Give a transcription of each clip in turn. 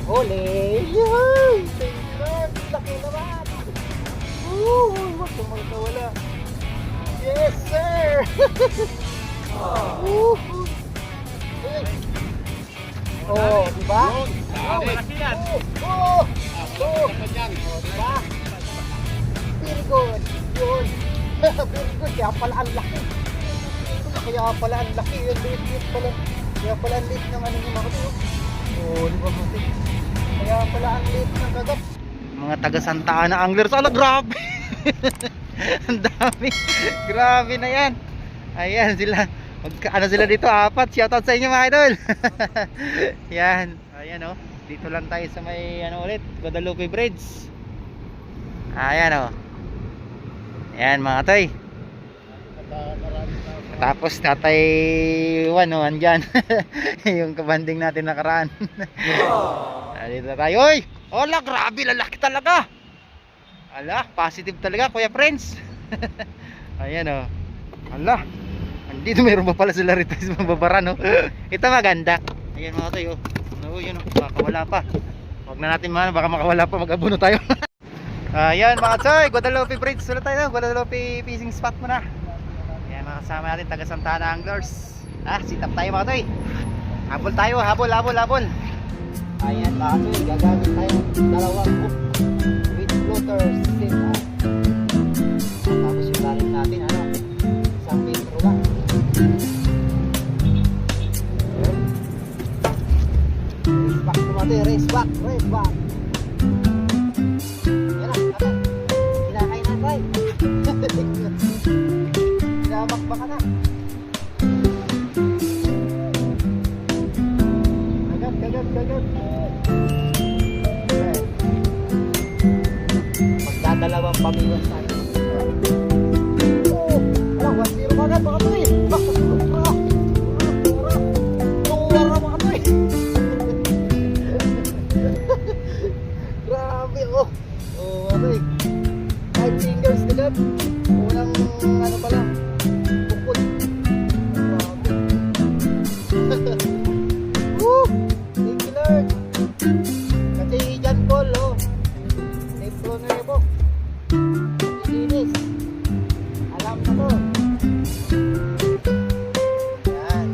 Huli! Yay! Thank you Lord! Laki naman! Huwag kang magkawala. Yes sir! Oh, diba? Malaki yan. Oh! Diba? Very good! Yun! Very good! Kaya pala ang laki! Kaya pala ang laki! Yung liit pala! Kaya pala ang liit ng ano yung mga ito. Oh, di ba buti? Kaya pala ang liit ng kagat. Mga taga Santa Ana anglers. Ala, grabe! Ang dami! Grabe na yan! Ayan sila. Ano sila dito? Apat. Shoutout sa inyo mga idol. Yan. Ayan oh. Dito lang tayo sa may ano ulit, Guadalupe Bridge. Ayan oh. Ayan mga toy. Tapos tatay Juan oh, andyan. Yung kabanding natin nakaraan. Dito na tayo. Oy! Hola, grabe, lalaki talaga. Ala, positive talaga Kuya Friends. Ayan oh. Ala. Dito mayroon pa pala sila rito sa mababara no. Ito maganda. Ayan mga tayo. Oh, yun oh. Baka wala pa. Huwag na natin man, baka makawala pa, mag-abuno tayo. Ayan mga toy, Guadalupe Bridge ulit tayo. Guadalupe fishing spot muna. Ayan mga kasama natin taga Santa Ana anglers. Sit up tayo mga toy. Habol tayo, habol. Ayan mga toy, gagamit tayo dalawang hook with floaters sit up. Tapos yung lalim natin ano, isang metro lang. Race back. Yan na, kapag kinakain na tayo. Kinabakbaka na. Agad. Okay. Magdadalawang pamiwas tayo. Alam, 1-0 agad mga to eh. Five fingers na dyan. Unang ano pala, bukod. Woo! Thank you Lord. Kasi dyan Paul oh. Safe flow na rin po. Linis. Alam na to. Yan.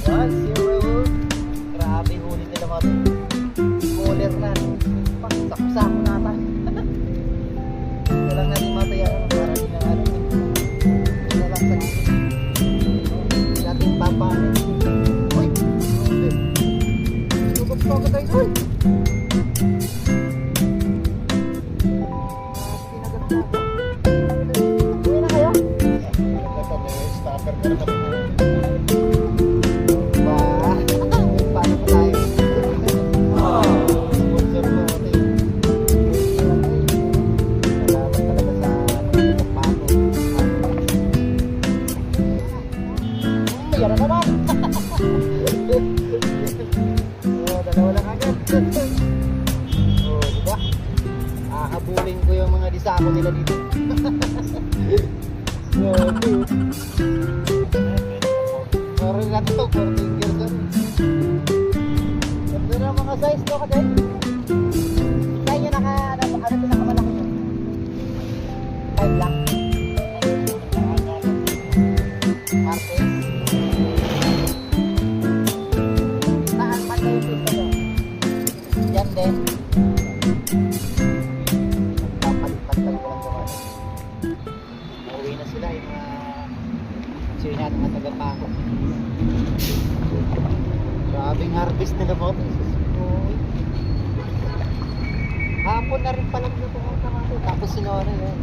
1-0. Grabe huli nila mga to. Bowler na. Paksako na ata. Ito lang natin matayaran para din ang ano. Ito na lang sa gilid. Natin papanin. Uy! Tugod pa ako tayo. Uy! Pinagat na ako. Uy na kayo? Stopper ka na kami. Paano pa tayo? Yan na naman. Dalawa lang agad. Diba? Habulin ko yung mga disako nila dito. Meron natin ito, 4 fingers doon. Ito na mga size to kasi. Kaya nyo ano pinakamalaki nyo? 5 lang. Martes. Yan din. Palit-palit ko lang doon. Nauwi na sila yung mga sila natin mga taga-pako. Grabing harvest nila po. Hapon na rin pala nila pumunta mga. Tapos sinore yun.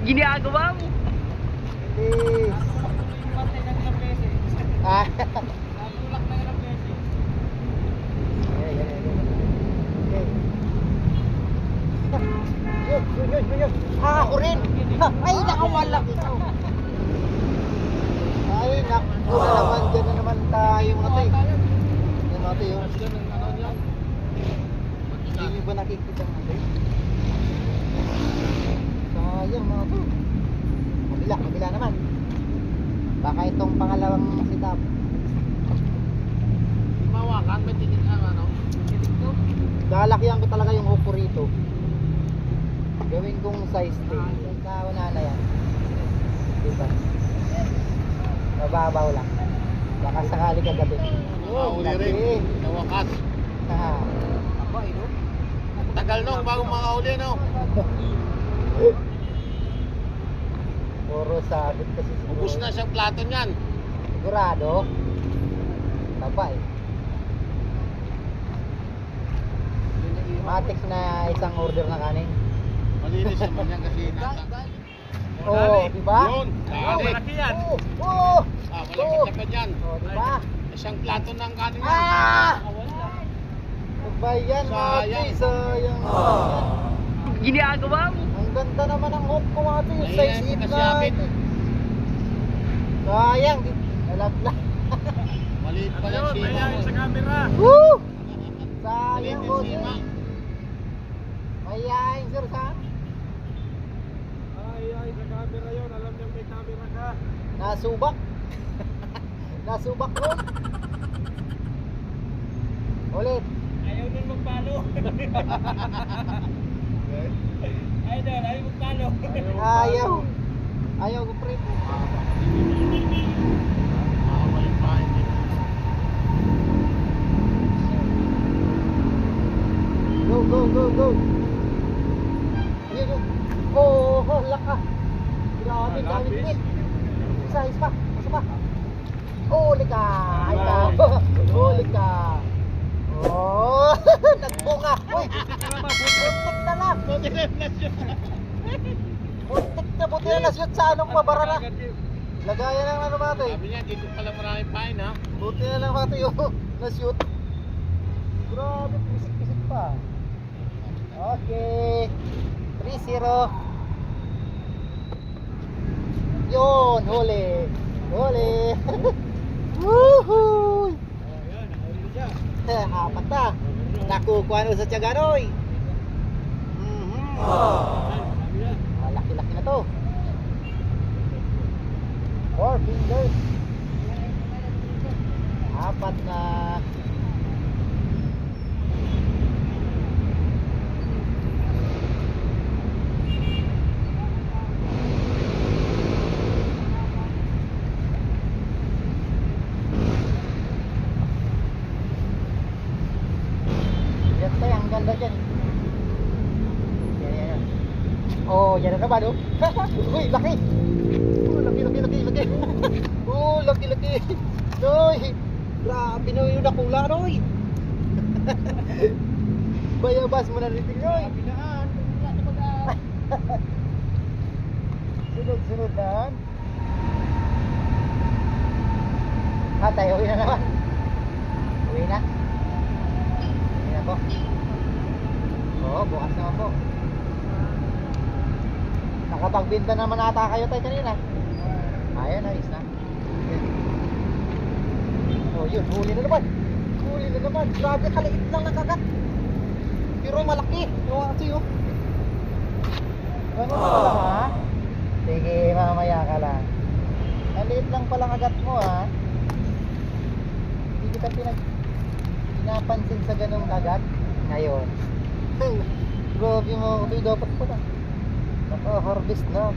Ginagawa mo. Yes. Natulak na ilang beses. Yun. Ako rin. Ay, nakawala ito. Ay, naku na naman. Diyan na naman tayo mga tayo. Yan mga tayo. Hindi nyo ba nakikita mga tayo? Sayang mga tayo. Kabila naman. Baka itong pangalawang sit-up. mawakan, may tinik ano? Tinik to? Lalakyan ko talaga yung hook ko rito. Gawin kong size 10. Sa una na yan. Diba? Mababaw lang. Baka sakali kagabi. Uli rin. Nawakas. Ha. Tagal nung bago makauli, no? Puro sabit kasi siguro. Ubus na siyang plato niyan. Sigurado. Taba eh. Matik na isang order na kanin. Malinis naman yan kasi nasa. Oo, di ba? Yun, dali. Malaki yan. Oo. Ah, malapit-lapit yan. Oo, di ba? Isang plato ng kanin yan. Ah! Diba yan, Sayang. Mati? Sayang. Ginagawa mo. Ang ganda naman ng hook ko, Mati. Yung Ayan, size 8 na. nakasiyabit. Sayang. Nalaglag. Maliit pa Ayun, lang sima ayan mo. sa camera. Woo! Maliit Sayang, yung boss. sima. Mayayain, sir, saan? Ay, sa camera yun. Alam niya may camera ka. Nasubak. Nasubak ko. Ulit. Ayaw nun magpalo. Idol, ayaw magpalo. Ayaw. Ayaw ko, pre. Makawalin pa, hindi. Go, go, go, go. Yun, yun. Oh, laka. Grabe, dami pinit. Isa pa. Isa pa. Huli ka. Ikaw. Huli ka. Oh, nagbunga. Uy, muntik na lang. Muntik na, buti na na-shoot sa anong mabara na. Lagayan ng ano ba ito eh. Sabi niya, dito pala maraming pain, ha? Buti na lang ba ito yung na-shoot. Grabe, pisik-pisik pa. Okay. 3-0. Yun, huli. Huli. Woohoo! Apat na. Nakukuha na sa Tiaganoy. Laki-laki na to. 4 fingers. Apat na. Yan tayo, ang ganda dyan. Yan, yan, yan. Oh, yan na naman, oh. Uy, laki. Oh, laki, laki, laki, laki. Oh, laki, laki. Noy, grabe no yung nakula, Noy. Bayabas mo na riting, Noy. Sunod, sunod na. Tayo, uwi na naman. Uwi na. Uwi na po. Oo, bukas naman po. Nakapagbinta naman ata kayo tayo kanina. Ayan, ayos na. Oh, yun, huli na naman. Huli na naman. Grabe, kaliit lang nakagat. Pero malaki. Yung kasi yun. Ano pa lang, ha? Sige, mamaya ka lang. Maliit lang palang agat mo, ha? Hindi kita pinapansin sa ganong agat. Ngayon. Grabe mo, ito dapat pala. Naka-harvest na.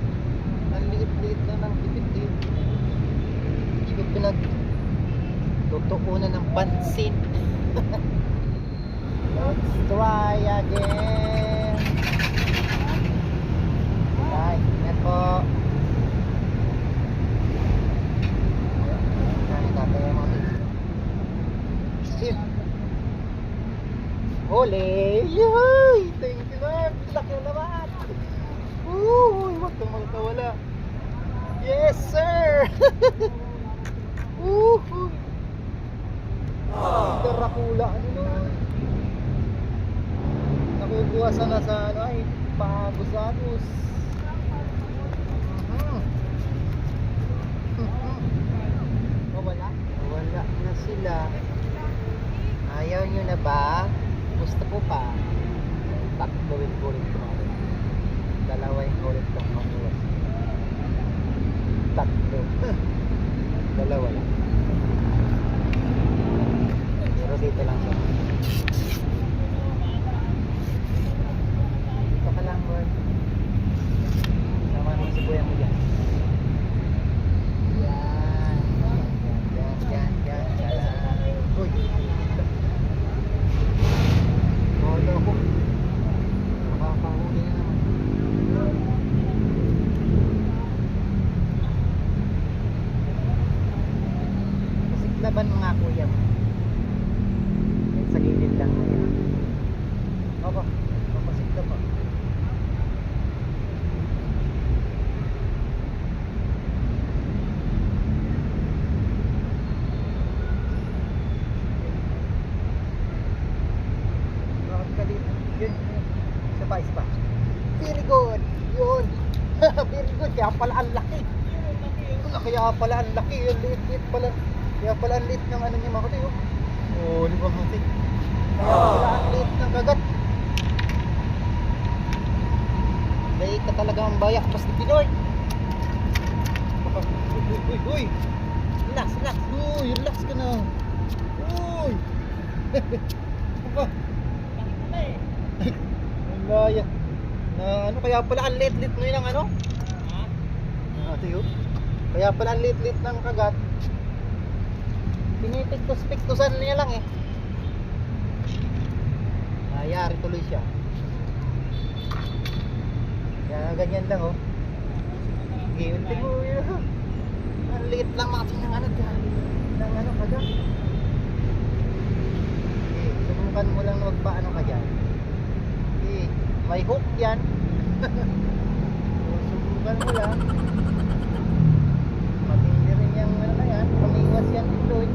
Ang liit-liit na ng ipit-liit. Hindi ko tutuunan ng pansin. Let's try again. Ay, ingat po. Ay, tatay mo. Huli! Yay! Thank you, Lord! Laki na naman! Uy, wag kang magkawala. Yes, sir! Uhuy! Darakula, ano nun? Nakukuha sana sa ano ay pagusapos. Wala? Wala na sila. Ayaw nyo na ba? Gusto ko pa. Tatlo ulit ko natin. Dalawa yung ulit kong mamuwas. Tatlo. Dalawa lang. Pero dito lang siya. Dito ka lang, boy. Sama mo si kuya mo dyan. Yan. Uy. Wala ko. Makakahuli na naman. Pasiklaban mo nga kuya mo. Sa gilid lang na yan. Opo. Papasikla pa. Yun. Isa pa. Very good. Yun. Very good. Kaya pala ang laki. Kaya pala ang laki. Yung liit pala. Kaya pala ang liit ng ano niya mga kayo. Oh, di ba mga kayo? Kaya pala ang liit ng kagat. Dahil ka talaga ang bayak. Basta Pinoy. Uy. Relax. Uy, relax ka na. Uy. Apa? Ang laya. Na ano, kaya pala ang lit-lit mo yun ang ano? Tiyo. Kaya pala ang lit-lit ng kagat. Pinipiktos-piktosan niya lang eh. Nangyari tuloy siya. Kaya ganyan lang oh. Giunti mo yun. Ang liit lang mga ng ano dyan. Ng ano kagat. Subukan mo lang na magpaano ka dyan. May hook yan. Subukan mo lang. Matindi rin yung ano na yan. Pamiwas yan dito eh.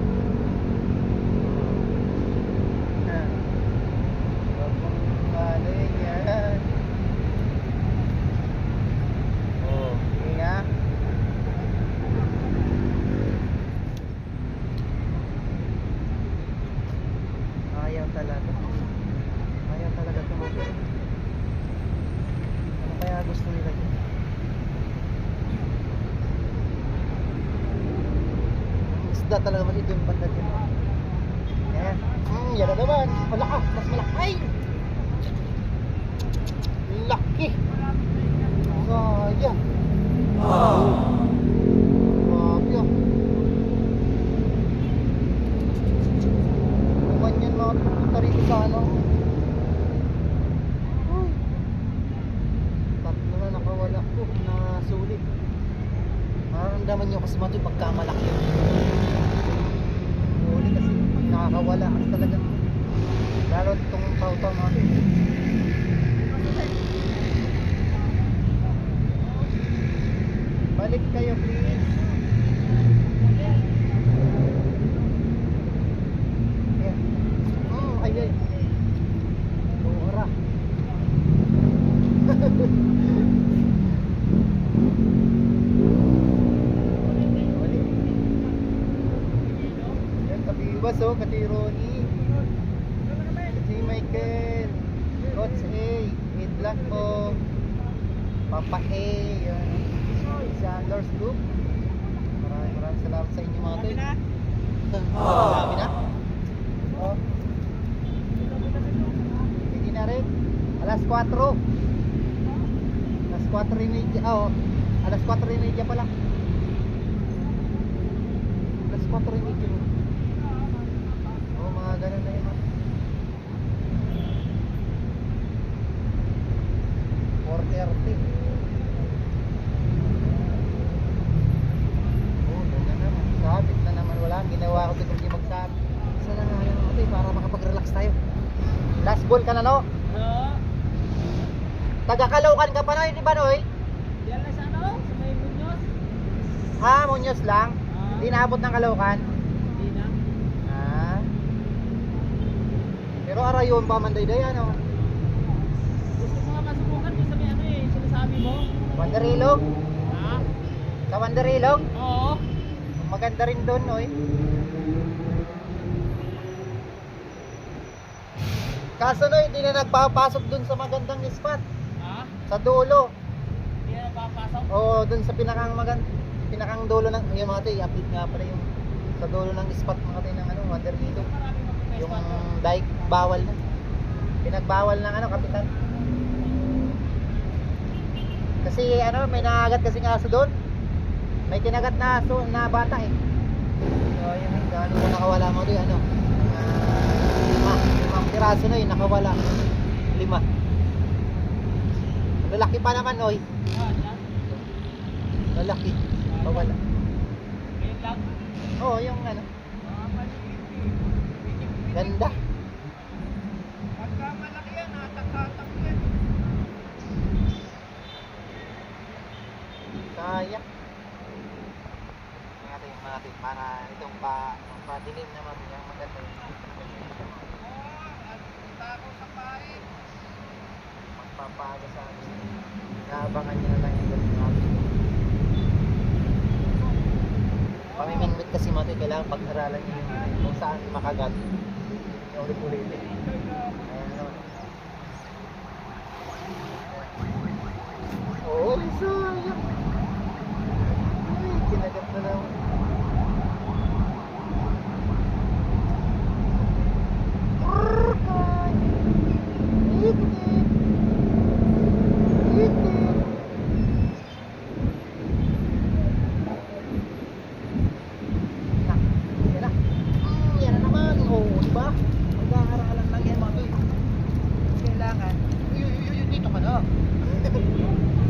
Ano yan. Oh, sige nga. Ayaw talaga tumapit. Ano kaya gusto nila dyan? Isda talaga mas ito yung banda dyan. Yan. Yan na naman. Malakas. Mas malaki. Ay! Laki! Sayang. Grabe ah. Naman yan mga pupunta rito sa ano. Nakawala ko na sulit. Mararamdaman nyo kasi matoy pagkamalaki yun. Huli kasi nakakawala kasi talaga. Lalo itong tao-tao natin. Balik kayo please. Ay. Ora. Kabiwas oh, kati Ronnie, kati Michael, Coach A, Ed Blanco, Papa A, yan, si Anders Group. Maraming salamat sa inyo mga toy. Marami na? Oh. Sige na rin. Alas 4. Alas 4:30. Oh, alas 4:30 pala. Alas 4:30. Oh, mga ganun na yun. 4:30. Oh, yun na naman. Sabit na naman. Wala. Ginawa ko dito hindi magsabit. Isa na nga yan natin para makapag-relax tayo. Last ball ka na, no? Oo. Taga-Caloocan ka pa na, di ba, Noy? Yan na sa ano? Sa may Muñoz? Ha, Muñoz lang? Hindi naabot ng Caloocan? Hindi na. Ah. Pero arayon pa Manday-day, ano? Gusto mo nga masubukan doon sa may ano eh, sinasabi mo? Wanderilog? Ha? Sa Wanderilog? Oo. Maganda rin doon, Noy. Kaso, Noy, hindi na nagpapasok doon sa magandang spot. Ha? Sa dulo. Hindi na papasok? Oo, doon sa pinakang dulo ng yung mga tayo, i-update nga pala yung sa dulo ng spot mga tayo ng ano, Wanderilog. Marami mapunta may Yung spot. dike bawal na. Pinagbawal ng ano, kapitan. Kasi ano, may nakagat kasi ng aso doon. May kinagat na aso na bata eh. So yun eh, gano'n mo nakawala mo doon ano. Limang piraso na yun, nakawala. 5. Lalaki pa naman oy. Ah, yan. Lalaki. Pawala. Ngayon lang. Oo, yung ano. Mga maliit eh. Ganda. Pagka malaki yan, hatak-hatak yan. Sayang. Tingnan natin para itong padilim naman yung maganda. Tako sa pain. Magpapaga sa amin. Naabangan nyo na lang yung galing natin. Pamimingwit kasi mati, kailangan pag-aralan nyo yung kung saan makagat. Hindi nyo ulit-ulitin. Ayan naman. Oo, sayang. Ay, kinagat na naman.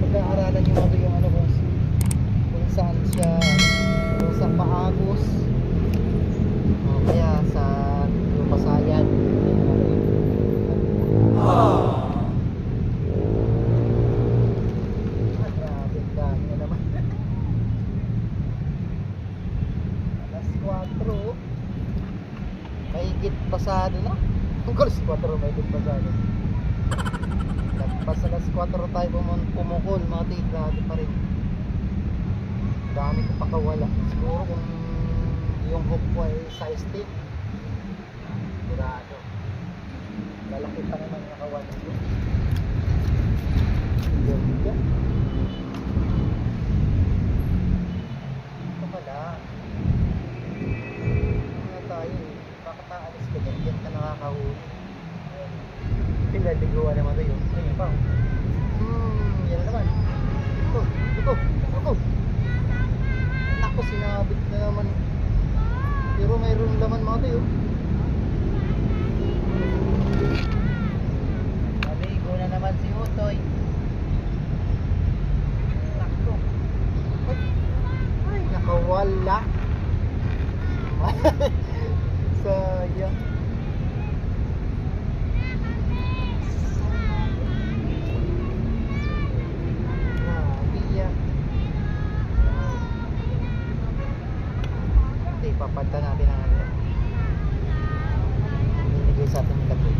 Pag-aaralan nyo mga yung ano kung saan siya, kung saan paagos o kaya sa lupasayan. Grabe, dami na naman. Alas 4 mahigit pasado na. Alas 4 mahigit pasado. Lagpas alas 4 tayo pumukol mga tiga, grabe pa rin. Dami ko pa kawala. Siguro kung yung hook ko ay size 10, sigurado lalaki pa naman yung nakawala ko. Ganda. Ito pala ano tayo eh, bakit naalis ka dyan? Diyan ka nakakahuli. Pinaliguan naman tayo. Ayun pa. Yan na naman. Ito. Naku, sinabit na naman. Pero mayroon laman mga tayo. Naligo na naman si Utoy. Naku. Ay, nakawala. Sayang. Papalitan natin ang ano binigay sa atin yung lagay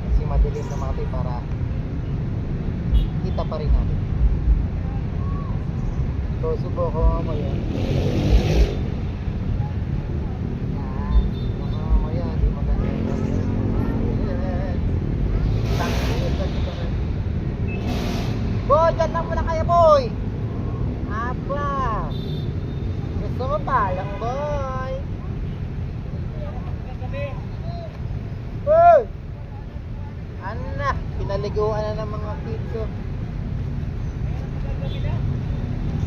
kasi madilim na mga tayo para kita pa rin natin. So subo ko mamaya yan, mamaya di maganda boy, dyan lang muna kayo boy. Apa? Gusto mo pa lang, boy? Hey! Ana, pinaliguan na ng mga kids.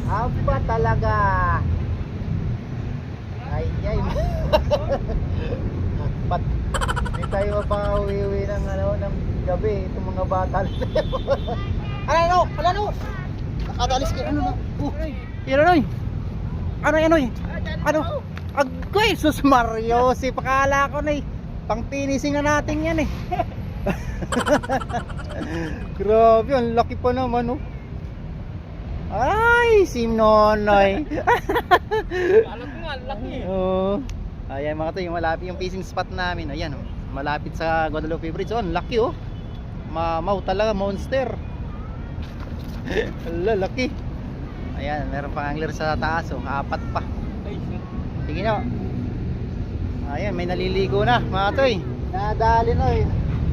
Apa talaga? Ay. Pat, di tayo mapauwi ng ng gabi itong mga bata. Ano? Nakadalis kayo, ano na? Yun ano eh? Ano? Agoy, sus Mario, si pakala ko na eh. Pang finishing na natin yan eh. Grabe, ang laki pa naman oh. Ay, si Nonoy. Alam ko nga, laki eh. Oo. Ayan mga to, yung malapit yung fishing spot namin. Ayan oh, malapit sa Guadalupe Bridge. Oh, ang laki oh. Mamaw talaga, monster. Laki. Ayan, meron pang angler sa taas oh, 4 pa. Sige nyo. Ayan, may naliligo na mga toy. Nadali na eh.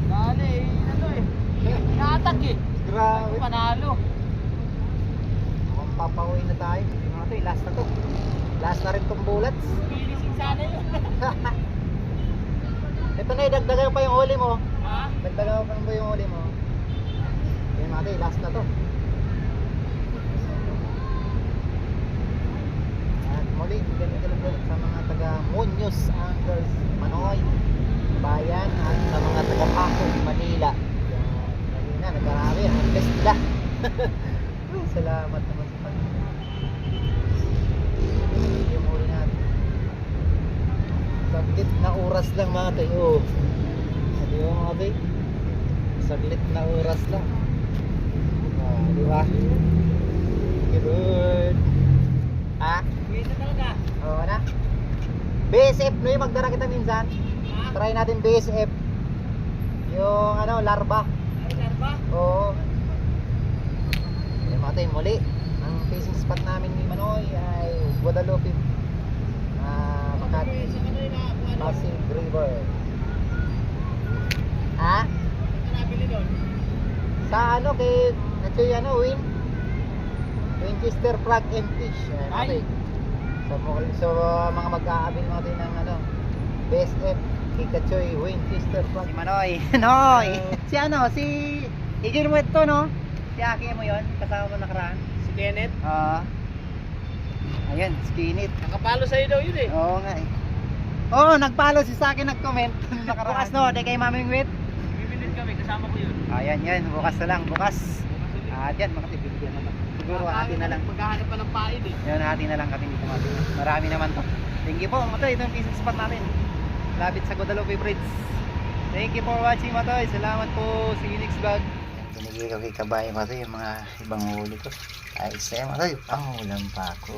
Dali, ano eh. Inatak eh. Grabe. Panalo. Mukhang papauwi na tayo. Mga toy, last na to. Last na rin tong bullets. Pinising sana yun. Ito na, dagdagan pa yung huli mo. Ha? Dagdagan pa yung huli mo. Yan mati, last na to. At muli, ganito lang ulit sa mga taga Muñoz Anglers Manoy Bayan at sa mga taga Paco, Manila. Kanina, nagkarami, ang best nila. Salamat naman sa Panginoon. Yung huli natin. Saglit na oras lang mga tayo. Di ba mga tayo? Saglit na oras lang. Di ba? Good. Ha? Pwede talaga. Oo na. BSF, no yung magdara kita minsan. Ha? Try natin BSF. Yung ano, larva. Ay, larva? Oo. Yan mga tayo, muli. Ang fishing spot namin ni Manoy ay Guadalupe. Makati. Sa Manoy na, kung ano? Pasig River. Ha? Saan ka nabili doon? Sa ano kay Kachoy ano Winchester Plug and Fish. Ay. So mga mag-aabil natin ng ano BSF kay Kachoy Winchester Plug. Si Manoy. Noy. Si ano si Igil mo ito no? Si Aki mo yon kasama mo nakaraan. Si Kenneth? Ayan, skinit. Nakapalo sa'yo daw yun eh. Oo nga eh. Oo, nagpalo si sa akin nag-comment nakaraan. Bukas no, di kay Maming Wit. Bibilin kami, kasama ko yun. Ayan yan, bukas na lang, bukas. Yan, mga tibigyan naman. Siguro hati na lang. Maghahanap pa ng pain eh. Yan, hati na lang kami dito mati. Marami naman to. Thank you po, Matoy. Ito yung fishing spot natin. Lapit sa Guadalupe Bridge. Thank you for watching, Matoy. Salamat po. See you next vlog. Binigay ko kay Kabayo, Matoy, yung mga ibang huli ko. Ayos na yan, Matoy. Ulam pa ako.